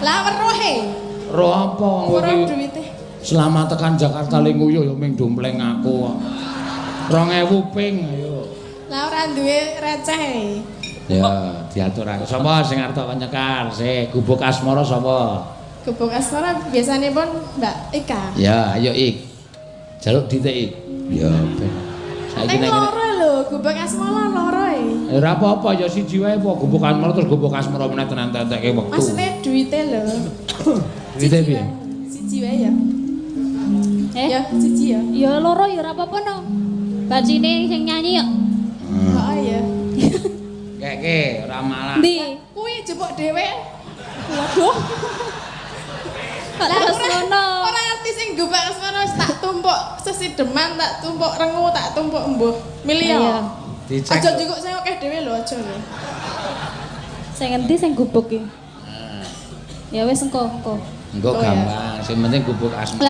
Lah weruhe. Roh apa kowe Ora iki? duwite. Selamat tekan Jakarta Linguyuh ya ming dompleng aku kok. 2000 ping ayo. Lah ora duwe receh. Ya, diatur aku. Sapa sing arep tak nyekar? Sik, gubuk asmara sapa? Gubuk asmara biasane pun Mbak Ika. Ya, ayo Ik. Jaluk ditik Ik. Ya, ben. Saiki Nek nek loro lho, gubuk asmara loro e. ora apa-apa ya siji wae apa gubuk asmara terus gubuk asmara meneh tenan tetekke wektu. Maksudnya duwite lho. Duwite piye? Siji wae ya. Ya, Eh, siji ya. ya loro ya ora apa-apa no. Bajine sing nyanyi ya. Heeh ya. Keke ora malah. Ndi? Kuwi jebok dhewe. Waduh. Kok terus ngono. Ora ngerti sing gubuk asmara wis tak tumpuk sesideman, tak tumpuk rengu, tak tumpuk embuh. Milih Iya. ya. Dicek. Aja njukuk sing akeh dhewe lho, aja lho. Sing endi sing gubuk iki? Nah, Ya wis engko. engko Oh, ya. gampang, sing penting gubuk asmara.